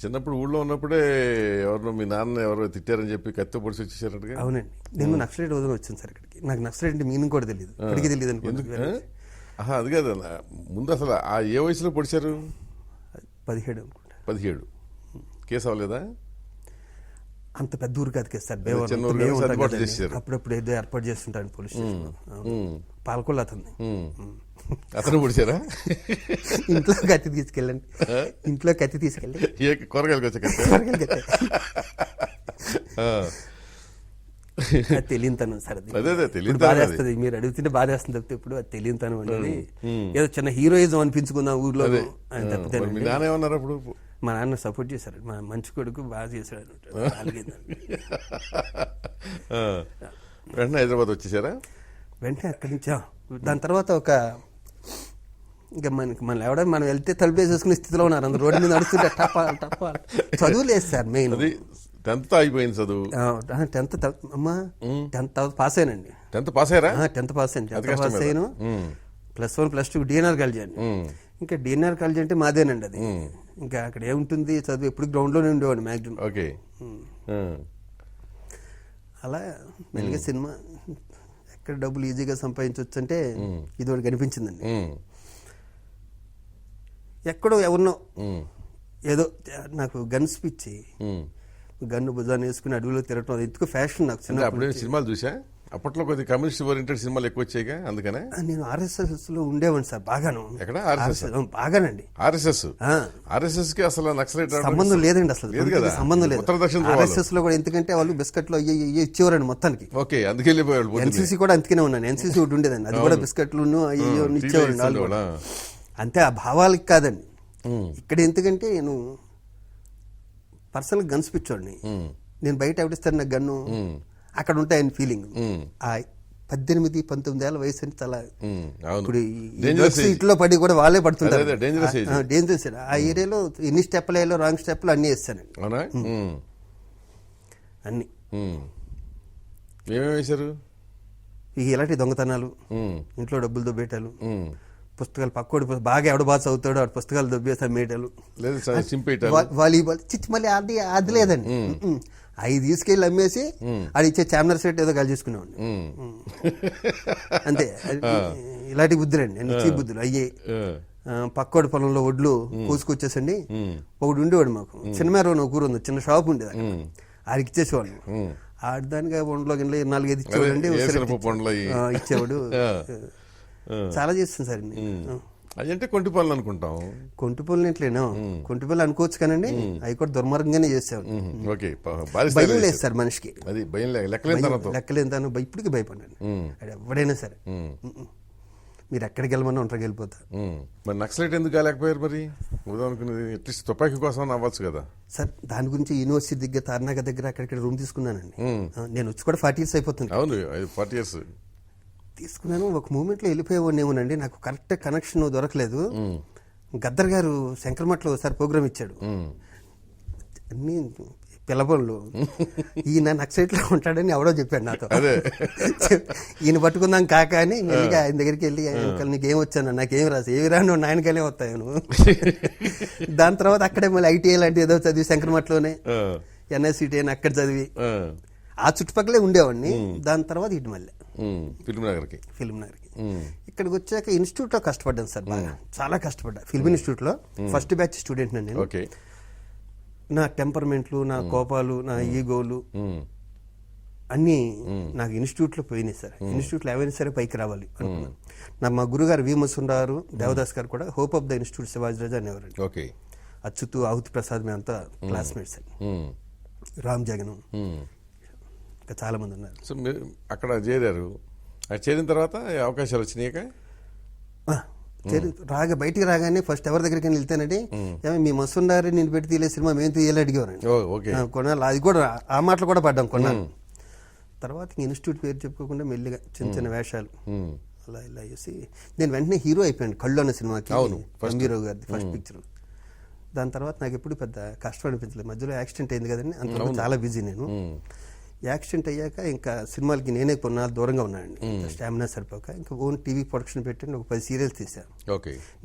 చిన్నప్పుడు ఊళ్ళో ఉన్నప్పుడే ఎవరినో మీ నాన్న ఎవరో తిట్టారని చెప్పి కత్తి పొడిచి వచ్చేసారట్టుగా. అవునండి, నేను నక్సలైట్ వదిలి వచ్చాను సార్ ఇక్కడికి. నాకు నక్సలైట్ అంటే మీనింగ్ కూడా తెలియదు, ఇప్పటికీ తెలియదు ఎందుకు? అనుకుంటున్నాను. ఆహా, అది కాదు. ముందు అసలు ఆ ఏ వయసులో పొడిచారు? 17 అనుకుంటా. 17. కేసు అవ్వలేదా? అంత పెద్ద ఊరు కాదు కదా సార్, చిన్న ఊరు కదా, సర్దుబాటు చేశారు. అప్పుడప్పుడు ఏదో ఏర్పాటు చేస్తుంటాను పోలీస్ స్టేషన్. పాలకొల్లు అతన్ని అతను పొడిచారా? ఇంట్లో కత్తి తీసుకెళ్ళండి, ఇంట్లో కత్తి తీసుకెళ్ళి కూరగాయలకు వచ్చా తెలియతనం సార్. అదే తెలియదు, బాధేస్తుంది, మీరు అడుగుతుంటే బాధేస్తుంది తప్పితే ఇప్పుడు అది తెలియతనం అనేది ఏదో చిన్న హీరోయిజం అనిపించుకుందాం ఊర్లో అని తప్పితే. మీ నాన్న ఏమన్నారు అప్పుడు? మా నాన్న సపోర్ట్ చేశారు, మా మంచి కొడుకు బాగా చేశాడు. వెంటనే హైదరాబాద్ వచ్చేసారా? వెంటనే అక్కడి నుంచి దాని తర్వాత ఇంకా మనం ఎవడో మనం వెళ్తే తలుపేసేసుకునే స్థితిలో ఉన్నారు అందరు. రోడ్డు మీద నడుస్తుంటే టప్ప టప్ప. చదువు లేదు సార్ మెయిన్. 10th అయిపోయింది చదువు. 10th అమ్మా 10th పాస్ అయ్యానండి. 10th పాస్ అయ్యారా? 10th పాస్ అయ్యాను. 10th పాస్ అయ్యాను. +1 +2 డిఎన్ఆర్ కాలేజ్ అండి. ఇంకా డిఎన్ఆర్ కాలేజ్ అంటే మాదేనండి అది. ఇంకా అక్కడ ఏముంటుంది చదువు, ఎప్పుడు గ్రౌండ్లోనే ఉండేవాడు మ్యాక్సిమం. ఓకే. అలా మెల్లిగా సినిమా ఎక్కడ డబ్బులు ఈజీగా సంపాదించవచ్చు అంటే ఇది ఒకటి కనిపించిందండి. ఎక్కడో ఎవరినో ఏదో నాకు గన్స్ పిచ్చి, గన్ను భుజాన్ని వేసుకుని అడవిలో తిరగటం అది ఎందుకు ఫ్యాషన్ నాకు. అప్పుడే సినిమాలు చూసా, అప్పట్లో కొద్దిగా కమ్యూనిస్ట్ ఓరియంటెడ్ సినిమాలు ఎక్కువ వచ్చాయిగా, అందుకనే. నేను RSS లో ఉండేవాడిని సార్ బాగాను. ఎక్కడ? RSS బాగానండి. RSS కి అసలు నక్సలైట్ సంబంధం లేదండి, అసలు సంబంధం లేదు. ఉత్తర దక్షిణ RSS లో కూడా ఎందుకంటే వాళ్ళు బిస్కెట్లు అయ్యి ఇచ్చేవారండి మొత్తానికి. ఓకే, అందుకే వెళ్ళిపోయాడు. NCC కూడా అందుకనే ఉన్నాను. NCC ఒకటి ఉండేదండి, అది కూడా బిస్కెట్లు అయ్యో ఇచ్చేవారండి వాళ్ళు. అంతే, ఆ భావాలకి కాదండి. ఇక్కడ ఎందుకంటే నేను పర్సనల్ గన్స్ పిచ్చోడిని. నేను బయట ఎవడిస్తాను నాకు గన్ను, అక్కడ ఉంటాయని ఫీలింగ్. ఆ 18-19 ఏళ్ళ వయసు అని చాలా ఇప్పుడు ఇట్లో పడి కూడా వాళ్ళే పడుతుంటారు. డేంజరస్. ఆ ఏరియాలో ఎన్ని స్టెప్లు వేయాలో రాంగ్ స్టెప్లు అన్ని వేస్తానండి. అన్ని వేశారు. ఇలాంటి దొంగతనాలు, ఇంట్లో డబ్బులు దొబ్బేటాలు, పుస్తకాలు పక్కోడు బాగా ఎవడ బాగా చదువుతాడు ఆడు పుస్తకాలు దొబ్బేసి అమ్మేయటాలు, వాలీబాల్ చిచ్చి మళ్ళీ అది లేదండి. అవి తీసుకెళ్ళి అమ్మేసి అది ఇచ్చే చామినర్ సెట్ ఏదో కలిసి చేసుకునేవాడిని అంతే. ఇలాంటి బుద్ధులండి, నిశ్చీ బుద్ధులు అయ్యే. పక్కోడి పొలంలో ఒడ్లు కోసుకొచ్చేసండి. ఒకడు ఉండేవాడు మాకు, చిన్నమేర కూర ఉంది, చిన్న షాప్ ఉండేది, ఆడికి ఇచ్చేసేవాడు. ఆడదానికి ఒంట్లో గిన్నెలు 4-5 ఇచ్చేవాడు, ఇచ్చేవాడు. చాలా చేస్తాను సార్. అదంటే కొంటి పనులు అనుకుంటాం. కొంటి పనులు ఎట్లేనా, కొంటి పనులు అనుకోవచ్చు కానండి, అవి కూడా దుర్మార్గంగానే చేసావు. భయం లేదు సార్ మనిషికి, లెక్కలేని తను ఇప్పటికీ భయపడ్డాను. అది ఎవడైనా సరే మీరు ఎక్కడికి వెళ్ళమన్నా ఒంటరికి వెళ్ళిపోతా. మరి నక్సలైట్ ఎందుకు కాలేకపోయారు? మరి ఉదాహరణకున్నది అట్లీస్ట్ తుపాకీ కోసం అవ్వచ్చు కదా సార్. దాని గురించి యూనివర్సిటీ దగ్గర తార్నాక దగ్గర అక్కడిక్కడ రూమ్ తీసుకున్నానండి. నేను వచ్చి కూడా 40 years అయిపోతుంది. అవును, 40 years తీసుకున్నాను. ఒక మూమెంట్లో వెళ్ళిపోయేవాడినేమోనండి, నాకు కరెక్ట్ కనెక్షన్ దొరకలేదు. గద్దర్ గారు శంకరమఠలో ఒకసారి ప్రోగ్రామ్ ఇచ్చాడు, అన్ని పిల్లపనులు. ఈయన నక్సలైట్లో ఉంటాడని ఎవడో చెప్పాడు నాతో. ఈయన పట్టుకుందాం కాక అని మెల్లిగా ఆయన దగ్గరికి వెళ్ళి, నీకేం వచ్చాను, నాకేం రాసి ఏమి రాను, నాయనకాలే వస్తాయి నువ్వు. దాని తర్వాత అక్కడే మళ్ళీ ITI లాంటి ఏదో చదివి శంకరమఠలోనే NSCT అని అక్కడ చదివి ఆ చుట్టుపక్కలే ఉండేవాడిని. దాని తర్వాత ఇటు మళ్ళీ ఫిల్మ్ నగర్కి ఇక్కడికి వచ్చాక ఇన్స్టిట్యూట్లో కష్టపడ్డాను సార్, బాగా చాలా కష్టపడ్డా. ఫిల్మ్ ఇన్స్టిట్యూట్లో ఫస్ట్ బ్యాచ్ స్టూడెంట్ నేను. నా టెంపర్మెంట్లు, నా కోపాలు, నా ఈగోలు అన్నీ నాకు ఇన్స్టిట్యూట్లో పోయినాయి సార్. ఇన్స్టిట్యూట్లో ఏమైనా సరే పైకి రావాలి అనుకున్నాను. మా గురుగారు వి మసుండారు, దేవదాస్ గారు కూడా hope of the institute Shivaji Raju అనేవారండి. అచ్యుత్, ఆహుతి ప్రసాద్, మేమంతా క్లాస్మేట్స్ అండి. రామ్ జగన్ ఇంకా చాలా మంది ఉన్నారు. సో మీరు అక్కడ చేరారు, చేరిన తర్వాత అవకాశాలు వచ్చినాయి. బయటికి రాగానే ఫస్ట్ ఎవరి దగ్గరికి వెళ్తానండి, మీ మసుండారి నేను పెట్టి తీయలే సినిమా మేము తీయాలి అడిగేవారండి. కొన్నాళ్ళు అది కూడా ఆ మాటలు కూడా పడ్డాం కొన్నాళ్ళు. తర్వాత ఇన్స్టిట్యూట్ పేరు చెప్పుకోకుండా మెల్లిగా చిన్న చిన్న వేషాలు అలా ఇలా చేసి నేను వెంటనే హీరో అయిపోయాను కళ్ళు అన్న సినిమాకి, గంభీరావు గారిది ఫస్ట్ పిక్చర్. దాని తర్వాత నాకు ఎప్పుడు పెద్ద కష్టం అనిపించలేదు. మధ్యలో యాక్సిడెంట్ అయింది కదండి, అంత చాలా బిజీ నేను. యాక్సిడెంట్ అయ్యాక ఇంకా సినిమాలకి నేనే కొన్నాళ్ళు దూరంగా ఉన్నానండి, స్టామినా సరిపోక. ఇంకా ఓన్ టీవీ ప్రొడక్షన్ పెట్టి ఒక 10 సీరియల్స్ తీశాను.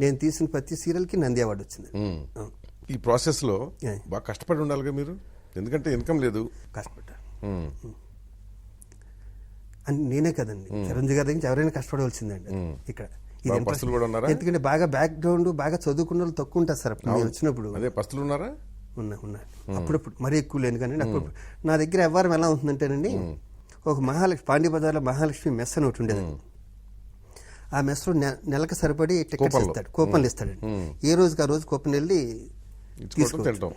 నేను తీసిన ప్రతి సీరియల్కి నంది అవార్డు వచ్చింది. ఈ ప్రాసెస్ లో ఏ. బాగా కష్టపడి ఉండాలిగా మీరు, ఎందుకంటే ఇన్కమ్ లేదు. కష్టపడ్డాను. ఉమ్, అని నేనే కదండి, చిరంజీవి గారి దగ్గర ఎవరైనా కష్టపడవలసిందండి ఇక్కడ. ఇది బాగా interest. పస్తులు కూడా ఉన్నారా? ఎందుకంటే బాగా బ్యాక్గ్రౌండ్ బాగా చదువుకున్న వాళ్ళు తక్కువ ఉంటారు సార్ అప్పుడు నేను వచ్చినప్పుడు. అదే పస్తులు ఉన్నారా? ఉన్నా అప్పుడప్పుడు మరీ ఎక్కువ లేను కానీ అప్పుడప్పుడు నా దగ్గర వ్యవహారం ఎలా ఉంటుందంటేనండి, ఒక మహాలక్ష్మి పాండ్య బజార్లో మహాలక్ష్మి మెస్ అని ఒకటి ఉండేది. ఆ మెస్లో నెలకు సరిపడి టికెట్స్ కూపన్లు. ఇస్తాడు, కూపన్లు ఇస్తాడండి. ఏ రోజుకి ఆ రోజు కూపన్ వెళ్ళి ఇచ్చుకోవటం తీసుకోవచ్చు. తింటాం.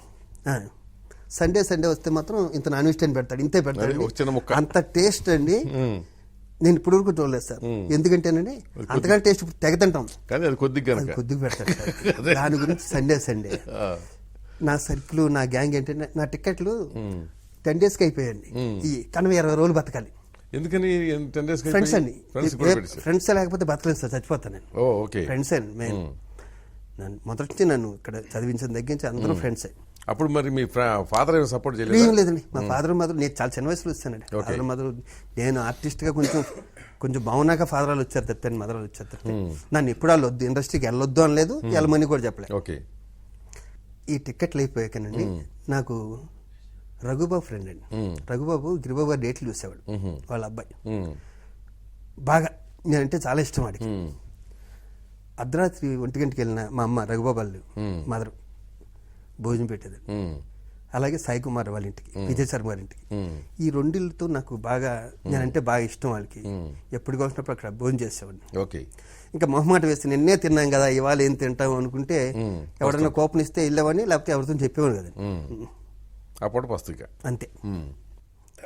సండే వస్తే మాత్రం ఇంత నాన్ వెజిటేరియన్ పెడతాడు, ఇంతే పెడతాడు. అది ఒక చిన్న ముక్క. అంత టేస్ట్ అండి నేను ఇప్పుడు వరకు చూడలేదు సార్. ఎందుకంటేనండి అంతకంటే టేస్ట్ తెగ తింటాం, కానీ అది కొద్దిగా అది కనుక. కొద్దిగా పెడతాడు సార్. దాని గురించి సండే నా సర్కిల్ నా గ్యాంగ్ ఏంటంటే నా టికెట్లు 10 డేస్కి అయిపోయాయండి. ఈ కనవ 20 రోజులు బతకాలి. ఎందుకని 10 days కి ఫ్రెండ్స్ అండి, ఫ్రెండ్స్ కూడా పెట్టేశారు. ఫ్రెండ్స్ లేకపోతే బతకలేదు సార్, చచ్చిపోతాను నేను. ఓ ఓకే. ఫ్రెండ్స్ అండి మెయిన్. మొదటి నుంచి నన్ను ఇక్కడ చదివించిన దగ్గర నుంచి అందరూ ఫ్రెండ్సే. అప్పుడు మరి మీ ఫాదర్ ఏమైనా సపోర్ట్ చేయలేదు? ఏం లేదండి, మా ఫాదర్ మదర్ నేను చాలా చిన్న వయసులో వచ్చానండి. ఫాదర్ మదర్ నేను ఆర్టిస్ట్గా కొంచెం బాగున్నాక ఫాదర్ వాళ్ళు వచ్చారు తప్పాను, మదర్ వాళ్ళు వచ్చారు తప్ప నన్ను ఎప్పుడు వాళ్ళు వద్దు ఇండస్ట్రీకి వెళ్ళొద్దు అనలేదు, వెళ్ళమని కూడా చెప్పలేదు. ఓకే. ఈ టికెట్లు అయిపోయాకనండి నాకు రఘుబాబు ఫ్రెండ్ అండి. రఘుబాబు గిరిబాబు గారు డేట్లు చూసేవాడు, వాళ్ళ అబ్బాయి. బాగా నేనంటే చాలా ఇష్టం వాడికి. అర్ధరాత్రి 1 గంటకి వెళ్ళిన మా అమ్మ రఘుబాబు వాళ్ళు మదర్ భోజనం పెట్టేది. అలాగే సాయి కుమార్ వాళ్ళ ఇంటికి, విజయ్ శర్మ గారి ఇంటికి. ఈ రెండిళ్ళతో నాకు బాగా నేనంటే బాగా ఇష్టం వాళ్ళకి. ఎప్పుడు కలిసినప్పుడు అక్కడ భోజనం చేసేవాడిని. ఓకే. ఇంకా మొహమాట వేస్తే నిన్నే తిన్నాం కదా ఇవాళ ఏం తింటాం అనుకుంటే ఎవడన్నా కోపం ఇస్తే వెళ్ళేవాడిని, లేకపోతే ఎవరితో చెప్పేవాడు కదా. అప్పుడు పస్తుగా అంతే.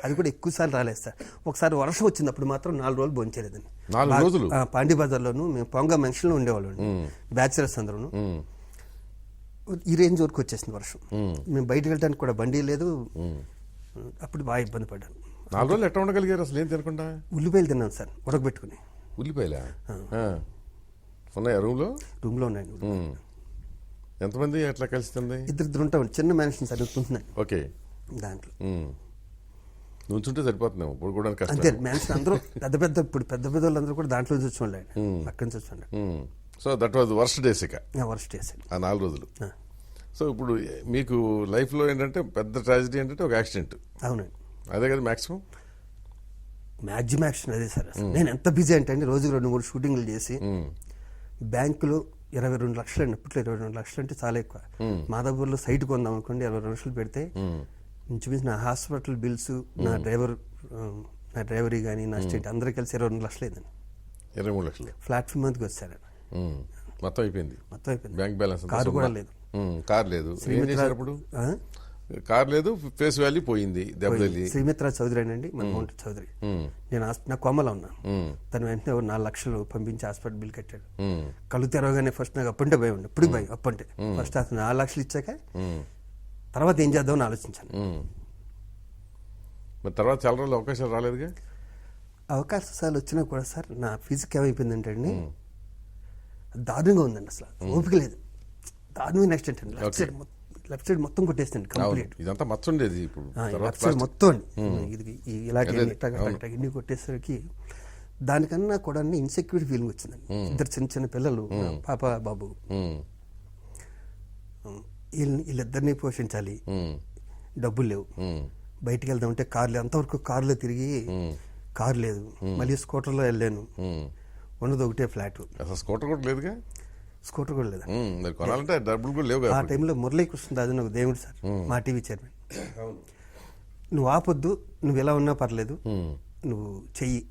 అది కూడా ఎక్కువ సార్లు రాలేదు సార్. ఒకసారి వర్షం వచ్చినప్పుడు మాత్రం 4 రోజులు భోంచేలేదండి. 4 రోజులు? పాండ్య బజార్లోను మేము పొంగ మనుషులు ఉండేవాళ్ళు, బ్యాచిలర్స్ అందరూ. ఈ రేంజ్ వరకు వచ్చేసింది వర్షం. మేము బయటకు వెళ్ళడానికి కూడా బండి లేదు. అప్పుడు బాగా ఇబ్బంది పడ్డాను. 4 రోజులు ఎట్లా ఉండగలిగారు అసలు ఏం తినకుండా? ఉల్లిపాయలు తిన్నాను సార్ ఉడకబెట్టుకుని. ఉల్లిపాయలా? ఉన్నాయా రూమ్లో? రూమ్లో ఉన్నాయండి. ఎంతమంది అట్లా కలిసి తింది? ఇద్దరు ఉంటామండి, చిన్న మ్యాన్షన్ సార్ ఉంటున్నాయి ఓకే. దాంట్లో. నుంచుంటే సరిపోతున్నాం ఇప్పుడు కూడా అంతే. కష్టం. మ్యాన్షన్ అందరూ ఇప్పుడు పెద్ద వాళ్ళందరూ కూడా దాంట్లో నుంచి వచ్చి అక్కడి నుంచి వచ్చి. So that was worst days ఇక వర్స్ట్ డేస్ ఆ 4 రోజులు. సో ఇప్పుడు మీకు లైఫ్లో ఏంటంటే పెద్ద ట్రాజడీ ఏంటంటే ఒక యాక్సిడెంట్. అవునండి. అదే కదా మ్యాక్సిమం యాక్షన్ అదే సార్. నేను ఎంత బిజీ అంటే అండి, రోజుకు 2-3 షూటింగ్లు చేసి బ్యాంకులో 22 లక్షలు అండి. అప్పట్లో 22 లక్షలు అంటే చాలా ఎక్కువ. మాదాపూర్లో సైట్ కొందాం అనుకోండి, 22 లక్షలు పెడితే ఇంచుమించు నా హాస్పిటల్ బిల్స్, నా డ్రైవరీ కానీ నా స్టేట్ అందరూ కలిసి 22 లక్షలు అయిందండి. 23 లక్షలు ప్లాట్ఫామ్ మీదకి వచ్చారు. మొత్తం అయిపోయింది. బ్యాంక్ బ్యాలెన్స్ కారు కూడా లేదు. కార్ లేదు. ఏం చేశారు అప్పుడు? కార్ లేదు, ఫేస్ వాల్యూ పోయింది, దెబ్బతల్లి. శ్రీమిత్ర చౌదరి అండి, మన్మోహన్ చౌదరి. నేను నా కోమలో ఉన్నా. తను వెంటనే 4 లక్షలు పంపించి హాస్పిటల్ బిల్ కట్టాడు. కళ్ళు తెరవగానే ఫస్ట్ నాకు అప్పుంటే భయం ఉండే, ఇప్పుడు భయం. అప్పుంటే ఫస్ట్ అతను 4 లక్షలు ఇచ్చాక తర్వాత ఏం చేద్దామని ఆలోచించాను. మరి తర్వాత చాలా రోజులు అవకాశాలు రాలేదుగా? అవకాశాలు వచ్చినా కూడా సార్ నా ఫిజిక్ ఏమైపోయిందంటే అండి దారుణంగా ఉందండి, అసలు ఓపిక లేదు. దారుణమైన యాక్సిడెంట్ అండి. లెఫ్ట్ సైడ్ మొత్తం కొట్టేస్తుంది కంప్లీట్. ఇదంతా మచ్చ ఉండేది. ఇప్పుడు లెఫ్ట్ సైడ్ మొత్తం అండి ఇది ఇలాగే ఇన్ని కొట్టేసరికి దానికన్నా కూడా ఇన్సెక్యూరిటీ ఫీలింగ్ వచ్చిందండి. 2 చిన్న పిల్లలు, పాప బాబు, వీళ్ళిద్దరినీ పోషించాలి, డబ్బులు లేవు, బయటికి వెళ్దామంటే కారు లేదు. అంతవరకు కారులో తిరిగి కారు లేదు, మళ్ళీ స్కూటర్లో వెళ్ళాను. ఉన్నది ఒకటే ఫ్లాట్. అసలు స్కూటర్ కూడా లేదుగా? స్కూటర్ కూడా లేదా? కొనాలంటే డబ్బులు కూడా లేవు. ఆ టైంలో మురళీకృష్ణరాజు నాకు దేవుడు సార్, మా టీవీ చైర్మన్. నువ్వు ఆపొద్దు, నువ్వు ఎలా ఉన్నా పర్లేదు, నువ్వు చెయ్యి,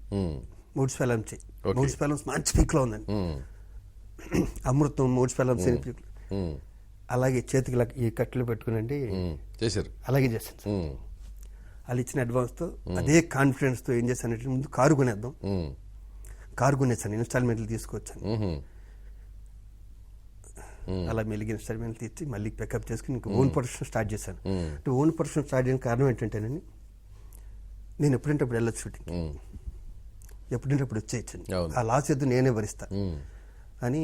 మూడ్స్ ఫెలమ్స్ చెయ్యి. మూడ్స్ ఫెలమ్స్ మంచి పీక్లో ఉందండి. అమృతం, మూడ్స్ ఫెలమ్స్ పీక్లో. అలాగే చేతికి ఈ కట్టెలు పెట్టుకునండి చేశారు. అలాగే చేశాను సార్. వాళ్ళు ఇచ్చిన అడ్వాన్స్తో అదే కాన్ఫిడెన్స్తో ఏం చేశానంటే ముందు కారు కొనేద్దాం, కారు కొనేసాను, ఇన్స్టాల్మెంట్లు తీసుకొచ్చాను. అలా మెల్లిగి ఇన్స్టాల్మెంట్లు తీర్చి మళ్ళీ పికప్ చేసుకుని ఇంకా ఓన్ ప్రొడక్షన్ స్టార్ట్ చేశాను. అంటే ఓన్ ప్రొడక్షన్ స్టార్ట్ చేయడానికి కారణం ఏంటంటేనండి, నేను ఎప్పుడంటే అప్పుడు వెళ్ళొచ్చు షూటింగ్, ఎప్పుడంటే అప్పుడు వచ్చేయచ్చండి, ఆ లాస్ ఎద్దు నేనే భరిస్తా అని.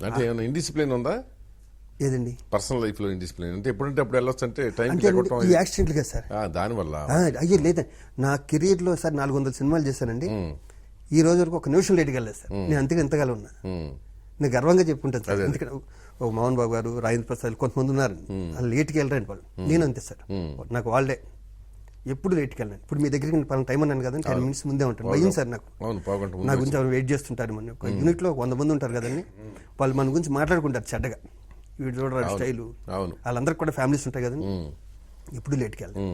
అంటే ఇండిసిప్లిన్ ఉందా? ఏదండి పర్సనల్ లైఫ్ లో ఇండిసిప్లిన్ అంటే ఎప్పుడంటే అప్పుడు వెళ్ళొచ్చు అంటే టైం ఈ యాక్సిడెంట్ కదా సార్, దానివల్ల. అయ్యో లేదండి, నా కెరీర్ లో సార్ 400 సినిమాలు చేశానండి. ఈ రోజు వరకు 1 నిమిషం లేట్గా వెళ్ళలేదు సార్. నేను అంతగా ఎంతకాలం ఉన్నా నేను గర్వంగా చెప్పుకుంటాను సార్. ఎందుకంటే ఓ మోహన్ బాబు గారు, రాజేంద్ర ప్రసాద్ కొంతమంది ఉన్నారు, వాళ్ళు లేట్కి వెళ్ళరండి వాళ్ళు. నేను అంతే సార్, నాకు వాళ్ళే ఎప్పుడు లేట్కి వెళ్ళండి. ఇప్పుడు మీ దగ్గరికి పలానా టైం అన్నాను కదండి, 10 minutes ముందే ఉంటాను. భయం సార్ నాకు, అవును, పావుగంట ముందు నా గురించి ఎవరు వెయిట్ చేస్తుంటారు. మన ఒక యూనిట్లో 100 మంది ఉంటారు కదండి, వాళ్ళు మన గురించి మాట్లాడుకుంటారు చెడ్డగా, వీడు చూడరా స్టైలు. అవును. వాళ్ళందరికీ కూడా ఫ్యామిలీస్ ఉంటాయి కదండి, ఎప్పుడు లేట్కి వెళ్ళండి.